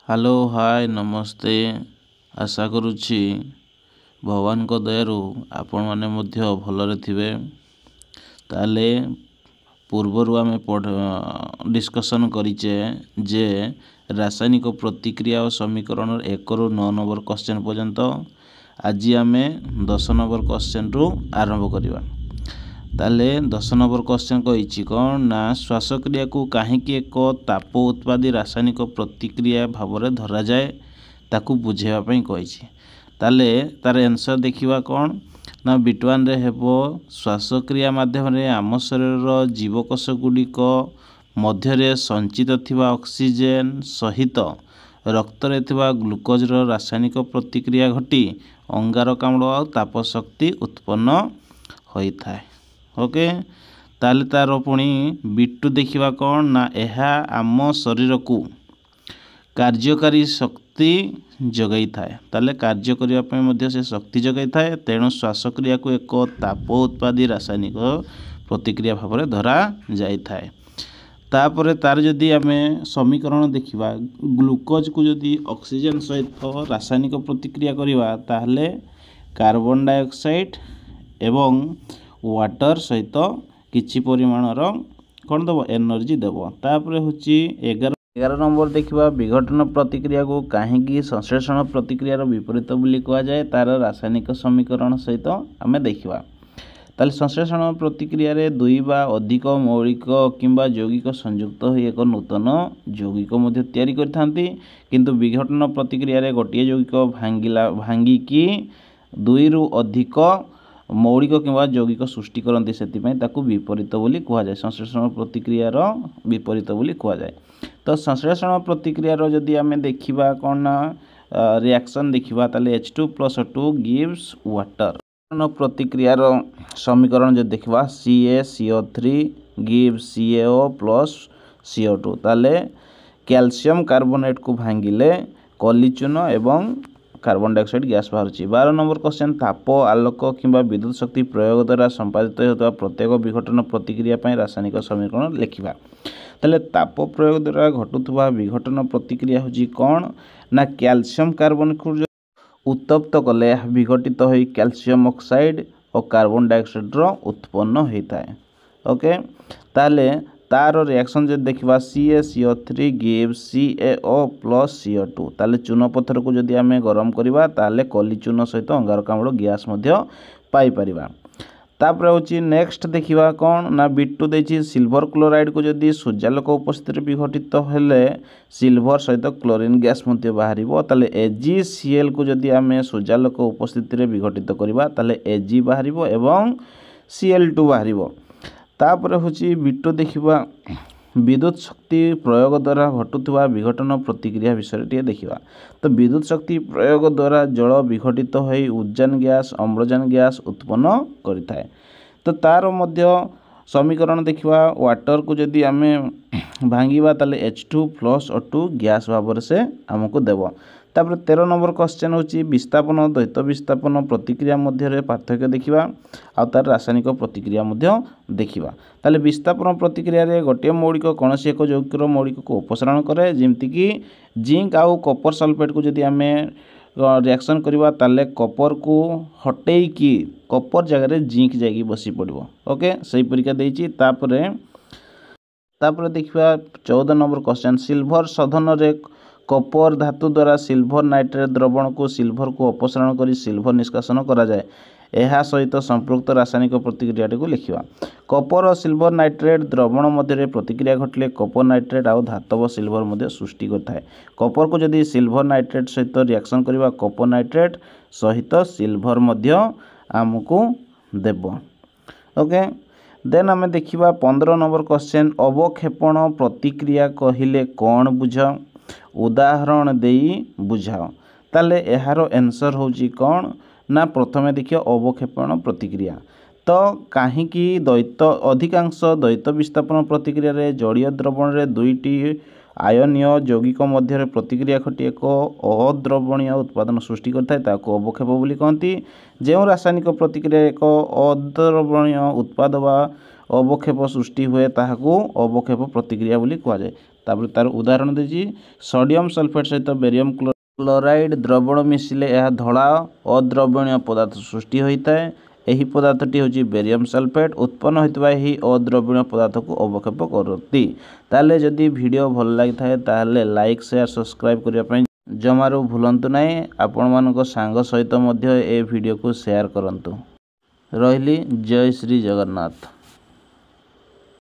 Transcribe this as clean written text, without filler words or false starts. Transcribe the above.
Hello hi नमस्ते। आशा करुछि भगवान को दयारू आपण माने मध्य भलरे थिबे। ताले पूर्वरु आमे डिस्कशन करिचे जे रासायनिक प्रतिक्रिया और समीकरण 1 रु 9 नंबर क्वेश्चन पर्यंत। आज आमे 10 नंबर क्वेश्चन रु आरंभ करिवा। ताले 10 नंबर क्वेश्चन कहिछि कोन ना श्वासक्रिया को काहेकि एक ताप उत्पादी रासायनिक प्रतिक्रिया भावरे धरा जाए ताकू बुझेवा पई कहिछि। ताले तार आंसर देखिवा कोन ना बिटवान रे हेबो श्वासक्रिया माध्यम रे आम शरीर जीवकोष गुडिक मध्य रे संचित थिबा ऑक्सीजन सहित रक्त रे थिबा ग्लूकोज रो रासायनिक प्रतिक्रिया घटी अंगारकाम्ल और ताप शक्ति उत्पन्न होई थाए। ओके ताले तार पुणी बिट्टू देखिवा कोन ना एहा आम शरीर को कार्यकारी शक्ति जगाई थाए। ताले कार्य करिया पय मध्ये से शक्ति जगाई थाए। तेणु श्वासक्रिया को एक ताप उत्पादी रासायनिक प्रतिक्रिया भाव में धरा जाई थाए। तापर तार जदि आमे समीकरण देखिवा ग्लूकोज को जदि ऑक्सीजन सहित रासायनिक प्रतिक्रिया करिवा ताहले कार्बन डाइऑक्साइड एवं वाटर सहित किछि परिमाणर कौन देव एनर्जी देव। तापर होची 11 नंबर देखिवा विघटन प्रतिक्रिया को काहेकि संश्लेषण प्रतिक्रियार विपरीत बोली कहा जाए तार रासायनिक समीकरण सहित आमे देखिवा। ताले संश्लेषण प्रतिक्रिया रे दुई बा अधिक मौलिक किंबा यौगिक संयुक्त होई एक नूतन यौगिक मध्ये तयारी करथांती। किंतु विघटन प्रतिक्रिया रे गोटिए यौगिक भांगी की दुई रु अधिक मौलिक किंवा यौगिक सृष्टि करती से विपरीत बोली कह जाए। संश्लेषण प्रतिक्रियार विपरीत बोली कह जाए। तो संश्लेषण प्रतिक्रियार जदि आमे देखिबा कोन रिएक्शन देखिबा ताले H2+O2 गिव्स वाटर। प्रतिक्रियार समीकरण जदि देखिबा CaCO3 gives CaO plus CO2। ताले कैल्शियम कार्बोनेट को भांगिले कलिचून एवं कार्बन डाइऑक्साइड गैस बाहर। 12 नंबर क्वेश्चन ताप आलोक किंबा विद्युत शक्ति प्रयोग द्वारा संपादित होता प्रत्येक विघटन प्रतिक्रिया पय रासायनिक समीकरण लिखिबा। ताले ताप प्रयोग द्वारा घटुवा विघटन प्रतिक्रिया होची कोन ना कैल्शियम कार्बन को उत्तप्त कले विघटित होई कैल्शियम ऑक्साइड और कार्बन डाइऑक्साइड रो उत्पन्न होता है। ओके ताले तार रिएक्शन जब देखा CaCO3 gives CaO plus CO2। ताले चून पत्थर को जदि आमे गरम करिबा ताले कली चून सहित अंगारकाम्ल गैस मध्य पाई परिबा। तापर होची नेक्स्ट देखिबा कोन ना बिट्टू देछि सिल्वर क्लोराइड को जदि सूर्यालोक उपस्थिति रे विघटित हेले सिल्वर सहित क्लोरीन गैस मध्य बाहरिबो। ताले AgCl को जदि आमे सूर्यालोक उपस्थिति रे विघटित करिबा ताले Ag बाहरिबो एवं Cl2 बाहरिबो। तापर होची बिट्टू देखिबा विद्युत शक्ति प्रयोग द्वारा घटुवा विघटन प्रतिक्रिया विषय टे देखिबा। तो विद्युत शक्ति प्रयोग द्वारा जल विघटित होई उद्जान गैस अम्लजान गैस उत्पन्न करिथाए। तो तार मध्य समीकरण देखिबा वाटर को जदि आमे भांगिबा ताले H2+O2 गैस भाव से हमको देव। तापर 13 नंबर क्वेश्चन होची विस्थापन द्वैत विस्थापन प्रतिक्रिया मध्य रे पार्थक्य देखिबा आ तार रासायनिक प्रतिक्रिया मध्य देखिबा। ताले विस्थापन प्रतिक्रिया रे गोटे मौलिक कोनोसी एक यौगिक मौलिक को अपसारण करे जेमति कि जिंक आउ कॉपर सल्फेट को जदि आमे रिएक्शन करिबा ताले कॉपर को हटेई कि कॉपर जगह रे जिंक जागी बसी पड़िबो। ओके सही परीक्षा देछि। तापर देखिबा 14 नंबर क्वेश्चन सिल्वर शोधन रे कॉपर धातु द्वारा सिल्वर नाइट्रेट द्रवण को सिल्वर को अपसारण करी सिल्वर निष्कासन करा जाए। एहा सहित संपृक्त रासायनिक प्रतिक्रिया को लिखिबा। कॉपर और सिल्वर नाइट्रेट द्रवण मध्य प्रतिक्रिया घटले कॉपर नाइट्रेट आउ धातव सिल्वर मध्य सृष्टि करथाए। कॉपर को जदि सिल्वर नाइट्रेट सहित रिएक्शन करिबा कॉपर नाइट्रेट सहित सिल्वर मध्य हमको देबो। ओके देन आमे देखिबा 15 नंबर क्वेश्चन अवक्षेपण प्रतिक्रिया कहिले कोन बुझ उदाहरण देई बुझाओ। ताले एहार आंसर होची कोन ना प्रथमे देखियो अवक्षेपण प्रतिक्रिया। तो काहेकि द्वैत अधिकांश द्वैत विस्थापन प्रतिक्रिया रे जड़ीय द्रवण रे दुईटी आयनीय यौगिक मध्य प्रतिक्रिया घटी एक अद्रवणीय उत्पादन सृष्टि करता है ताको अवक्षेप बोली कहती। जो रासायनिक प्रतिक्रिया एक अद्रवणीय उत्पाद वा अवक्षेप सृष्टि हुए ताहाको अवक्षेप प्रतिक्रिया बोली कहा जाए। तापर तार उदाहरण देछि सोडियम सल्फेट सहित बेरियम क्लोराइड द्रवण मिसिले यह धड़ा अद्रवणीय पदार्थ सृष्टि होता है। यही पदार्थटी हूँ बेरियम सल्फेट उत्पन्न होता है अद्रवणीय पदार्थ को अवक्षेप करती। ताले जदि वीडियो भल लगी थाए ताले लाइक शेयर सब्सक्राइब करने जमारू भूलंतु नहीं। आपण मानक सांग सहित मध्य ए वीडियो को शेयर करंतु। रहिली जय श्री जगन्नाथ।